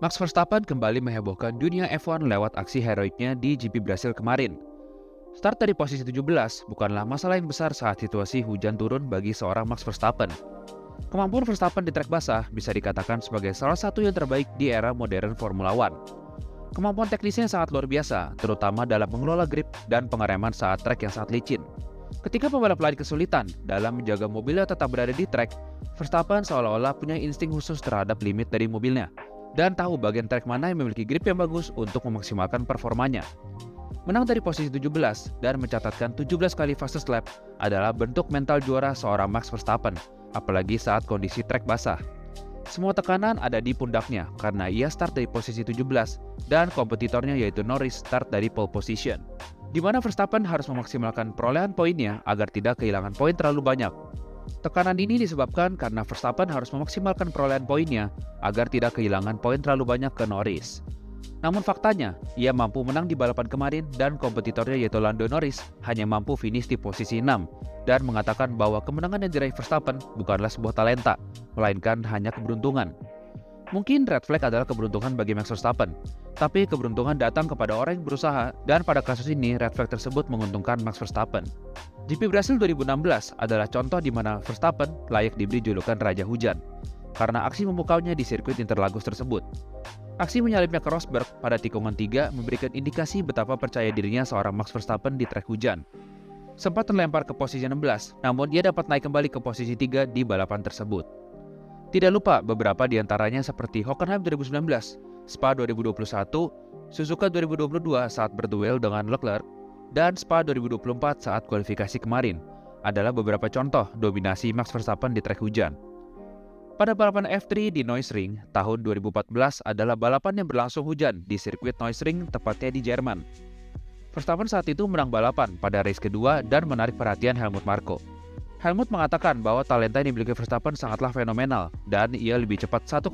Max Verstappen kembali menghebohkan dunia F1 lewat aksi heroiknya di GP Brasil kemarin. Start dari posisi 17 bukanlah masalah yang besar saat situasi hujan turun bagi seorang Max Verstappen. Kemampuan Verstappen di trek basah bisa dikatakan sebagai salah satu yang terbaik di era modern Formula One. Kemampuan teknisnya sangat luar biasa, terutama dalam mengelola grip dan pengereman saat trek yang sangat licin. Ketika pembalap lain kesulitan dalam menjaga mobilnya tetap berada di trek, Verstappen seolah-olah punya insting khusus terhadap limit dari mobilnya dan tahu bagian trek mana yang memiliki grip yang bagus untuk memaksimalkan performanya. Menang dari posisi 17 dan mencatatkan 17 kali fastest lap adalah bentuk mental juara seorang Max Verstappen, apalagi saat kondisi trek basah. Semua tekanan ada di pundaknya karena ia start dari posisi 17 dan kompetitornya yaitu Norris start dari pole position, di mana Verstappen harus memaksimalkan perolehan poinnya agar tidak kehilangan poin terlalu banyak. Tekanan ini disebabkan karena Verstappen harus memaksimalkan perolehan poinnya agar tidak kehilangan poin terlalu banyak ke Norris. Namun faktanya, ia mampu menang di balapan kemarin dan kompetitornya yaitu Lando Norris hanya mampu finish di posisi 6 dan mengatakan bahwa kemenangan yang diraih Verstappen bukanlah sebuah talenta, melainkan hanya keberuntungan. Mungkin red flag adalah keberuntungan bagi Max Verstappen, tapi keberuntungan datang kepada orang yang berusaha dan pada kasus ini red flag tersebut menguntungkan Max Verstappen. GP Brasil 2016 adalah contoh di mana Verstappen layak diberi julukan Raja Hujan karena aksi memukaunya di sirkuit Interlagos tersebut. Aksi menyalipnya ke Rosberg pada tikungan 3 memberikan indikasi betapa percaya dirinya seorang Max Verstappen di trek hujan. Sempat terlempar ke posisi 16, namun dia dapat naik kembali ke posisi 3 di balapan tersebut. Tidak lupa beberapa di antaranya seperti Hockenheim 2019, Spa 2021, Suzuka 2022 saat berduel dengan Leclerc, dan Spa 2024 saat kualifikasi kemarin adalah beberapa contoh dominasi Max Verstappen di trek hujan. Pada balapan F3 di Noisring tahun 2014 adalah balapan yang berlangsung hujan di sirkuit Noisring tepatnya di Jerman. Verstappen saat itu menang balapan pada race kedua dan menarik perhatian Helmut Marko. Helmut mengatakan bahwa talenta yang dimiliki Verstappen sangatlah fenomenal dan ia lebih cepat 1,5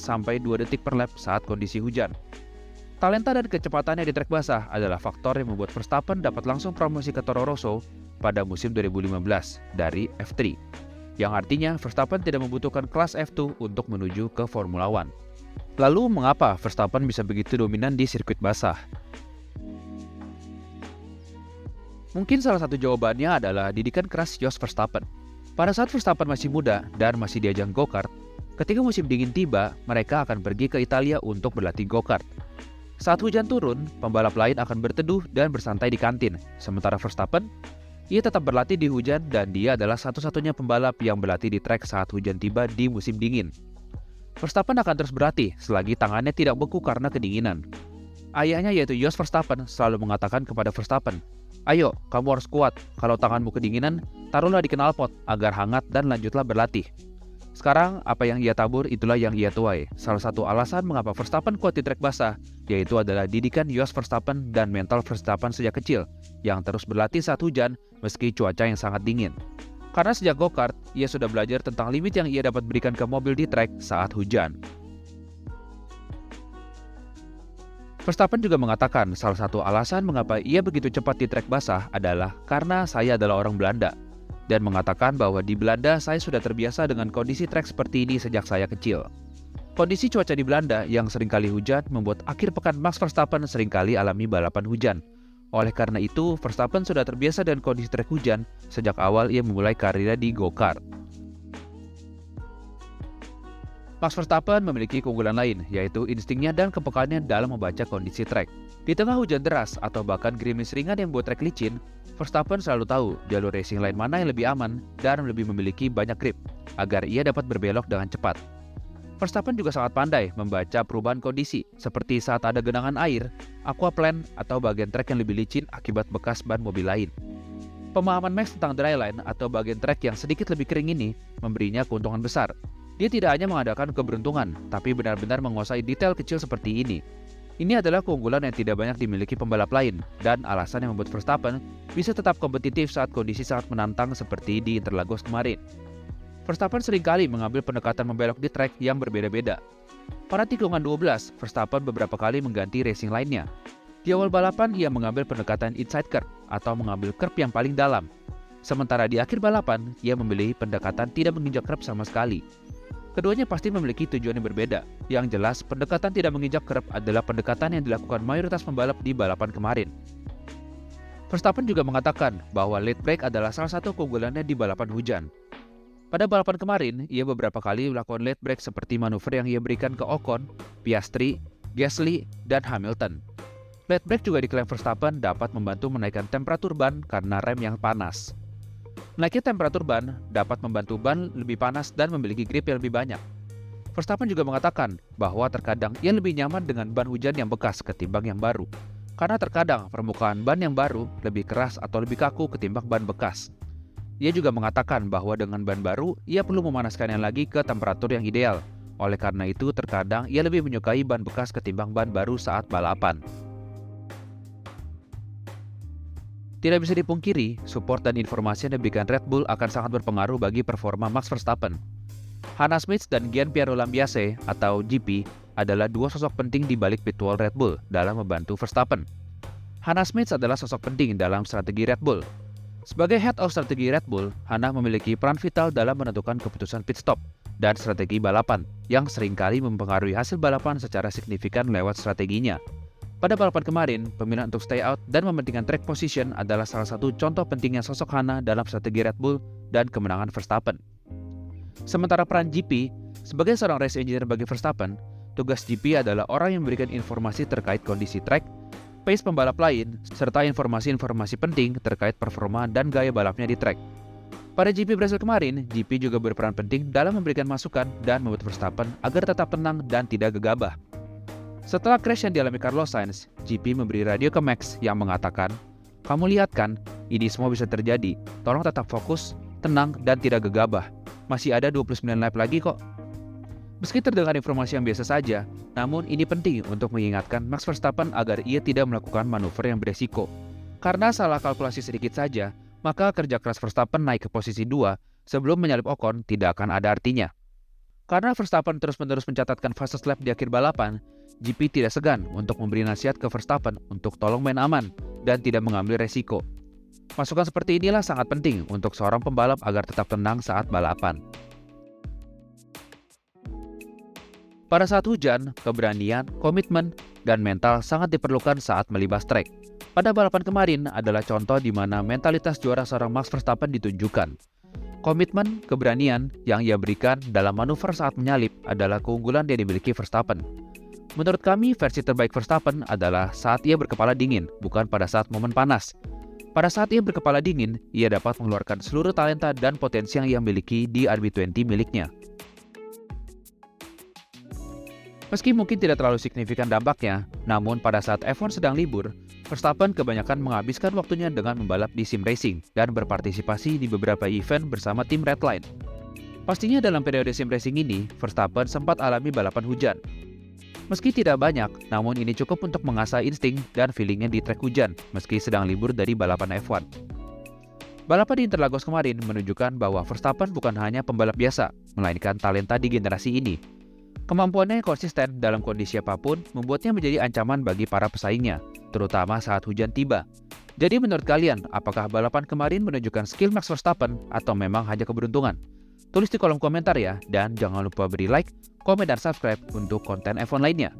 sampai 2 detik per lap saat kondisi hujan. Talenta dan kecepatannya di trek basah adalah faktor yang membuat Verstappen dapat langsung promosi ke Toro Rosso pada musim 2015 dari F3, yang artinya Verstappen tidak membutuhkan kelas F2 untuk menuju ke Formula One. Lalu mengapa Verstappen bisa begitu dominan di sirkuit basah? Mungkin salah satu jawabannya adalah didikan keras Jos Verstappen. Pada saat Verstappen masih muda dan masih di ajang go-kart, ketika musim dingin tiba, mereka akan pergi ke Italia untuk berlatih go-kart. Saat hujan turun, pembalap lain akan berteduh dan bersantai di kantin. Sementara Verstappen, ia tetap berlatih di hujan dan dia adalah satu-satunya pembalap yang berlatih di trek saat hujan tiba di musim dingin. Verstappen akan terus berlatih selagi tangannya tidak beku karena kedinginan. Ayahnya yaitu Jos Verstappen selalu mengatakan kepada Verstappen, "Ayo, kamu harus kuat. Kalau tanganmu kedinginan, taruhlah di knalpot agar hangat dan lanjutlah berlatih." Sekarang, apa yang ia tabur itulah yang ia tuai. Salah satu alasan mengapa Verstappen kuat di trek basah, yaitu adalah didikan Jos Verstappen dan mental Verstappen sejak kecil, yang terus berlatih saat hujan meski cuaca yang sangat dingin. Karena sejak go-kart, ia sudah belajar tentang limit yang ia dapat berikan ke mobil di trek saat hujan. Verstappen juga mengatakan salah satu alasan mengapa ia begitu cepat di trek basah adalah karena saya adalah orang Belanda, dan mengatakan bahwa di Belanda saya sudah terbiasa dengan kondisi trek seperti ini sejak saya kecil. Kondisi cuaca di Belanda yang seringkali hujan membuat akhir pekan Max Verstappen seringkali alami balapan hujan. Oleh karena itu, Verstappen sudah terbiasa dengan kondisi trek hujan sejak awal ia memulai karirnya di go-kart. Max Verstappen memiliki keunggulan lain, yaitu instingnya dan kepekaannya dalam membaca kondisi trek. Di tengah hujan deras atau bahkan gerimis ringan yang membuat trek licin, Verstappen selalu tahu jalur racing lain mana yang lebih aman dan lebih memiliki banyak grip, agar ia dapat berbelok dengan cepat. Verstappen juga sangat pandai membaca perubahan kondisi, seperti saat ada genangan air, aquaplane, atau bagian trek yang lebih licin akibat bekas ban mobil lain. Pemahaman Max tentang dryline atau bagian trek yang sedikit lebih kering ini memberinya keuntungan besar. Dia tidak hanya mengadakan keberuntungan, tapi benar-benar menguasai detail kecil seperti ini. Ini adalah keunggulan yang tidak banyak dimiliki pembalap lain, dan alasan yang membuat Verstappen bisa tetap kompetitif saat kondisi sangat menantang seperti di Interlagos kemarin. Verstappen seringkali mengambil pendekatan membelok di trek yang berbeda-beda. Pada tikungan 12, Verstappen beberapa kali mengganti racing lainnya. Di awal balapan, ia mengambil pendekatan inside curve atau mengambil curve yang paling dalam. Sementara di akhir balapan, ia memilih pendekatan tidak menginjak curve sama sekali. Keduanya pasti memiliki tujuan yang berbeda. Yang jelas, pendekatan tidak menginjak kerap adalah pendekatan yang dilakukan mayoritas pembalap di balapan kemarin. Verstappen juga mengatakan bahwa late break adalah salah satu keunggulannya di balapan hujan. Pada balapan kemarin, ia beberapa kali melakukan late break seperti manuver yang ia berikan ke Ocon, Piastri, Gasly, dan Hamilton. Late break juga diklaim Verstappen dapat membantu menaikkan temperatur ban karena rem yang panas. Naiknya temperatur ban dapat membantu ban lebih panas dan memiliki grip yang lebih banyak. Verstappen juga mengatakan bahwa terkadang ia lebih nyaman dengan ban hujan yang bekas ketimbang yang baru. Karena terkadang permukaan ban yang baru lebih keras atau lebih kaku ketimbang ban bekas. Ia juga mengatakan bahwa dengan ban baru, ia perlu memanaskannya lagi ke temperatur yang ideal. Oleh karena itu, terkadang ia lebih menyukai ban bekas ketimbang ban baru saat balapan. Tidak bisa dipungkiri, support dan informasi yang diberikan Red Bull akan sangat berpengaruh bagi performa Max Verstappen. Hannah Smith dan Gianpiero Lambiase atau GP adalah dua sosok penting di balik pit wall Red Bull dalam membantu Verstappen. Hannah Smith adalah sosok penting dalam strategi Red Bull. Sebagai head of strategi Red Bull, Hannah memiliki peran vital dalam menentukan keputusan pit stop dan strategi balapan yang seringkali mempengaruhi hasil balapan secara signifikan lewat strateginya. Pada balapan kemarin, pemilihan untuk stay out dan mementingkan track position adalah salah satu contoh pentingnya sosok Hannah dalam strategi Red Bull dan kemenangan Verstappen. Sementara peran GP, sebagai seorang race engineer bagi Verstappen, tugas GP adalah orang yang memberikan informasi terkait kondisi track, pace pembalap lain, serta informasi-informasi penting terkait performa dan gaya balapnya di track. Pada GP Brasil kemarin, GP juga berperan penting dalam memberikan masukan dan membuat Verstappen agar tetap tenang dan tidak gegabah. Setelah crash yang dialami Carlos Sainz, GP memberi radio ke Max yang mengatakan, "Kamu lihat kan, ini semua bisa terjadi. Tolong tetap fokus, tenang, dan tidak gegabah. Masih ada 29 lap lagi kok." Meski terdengar informasi yang biasa saja, namun ini penting untuk mengingatkan Max Verstappen agar ia tidak melakukan manuver yang beresiko. Karena salah kalkulasi sedikit saja, maka kerja keras Verstappen naik ke posisi 2 sebelum menyalip Ocon tidak akan ada artinya. Karena Verstappen terus-menerus mencatatkan fastest lap di akhir balapan, GP tidak segan untuk memberi nasihat ke Verstappen untuk tolong main aman dan tidak mengambil resiko. Masukan seperti inilah sangat penting untuk seorang pembalap agar tetap tenang saat balapan. Pada saat hujan, keberanian, komitmen, dan mental sangat diperlukan saat melibas trek. Pada balapan kemarin adalah contoh di mana mentalitas juara seorang Max Verstappen ditunjukkan. Komitmen, keberanian yang ia berikan dalam manuver saat menyalip adalah keunggulan yang dimiliki Verstappen. Menurut kami, versi terbaik Verstappen adalah saat ia berkepala dingin, bukan pada saat momen panas. Pada saat ia berkepala dingin, ia dapat mengeluarkan seluruh talenta dan potensi yang ia miliki di RB20 miliknya. Meski mungkin tidak terlalu signifikan dampaknya, namun pada saat F1 sedang libur, Verstappen kebanyakan menghabiskan waktunya dengan membalap di sim racing dan berpartisipasi di beberapa event bersama tim Redline. Pastinya dalam periode sim racing ini, Verstappen sempat alami balapan hujan. Meski tidak banyak, namun ini cukup untuk mengasah insting dan feelingnya di trek hujan meski sedang libur dari balapan F1. Balapan di Interlagos kemarin menunjukkan bahwa Verstappen bukan hanya pembalap biasa, melainkan talenta di generasi ini. Kemampuannya yang konsisten dalam kondisi apapun membuatnya menjadi ancaman bagi para pesaingnya, terutama saat hujan tiba. Jadi menurut kalian, apakah balapan kemarin menunjukkan skill Max Verstappen atau memang hanya keberuntungan? Tulis di kolom komentar ya, dan jangan lupa beri like, komen, dan subscribe untuk konten F1 lainnya.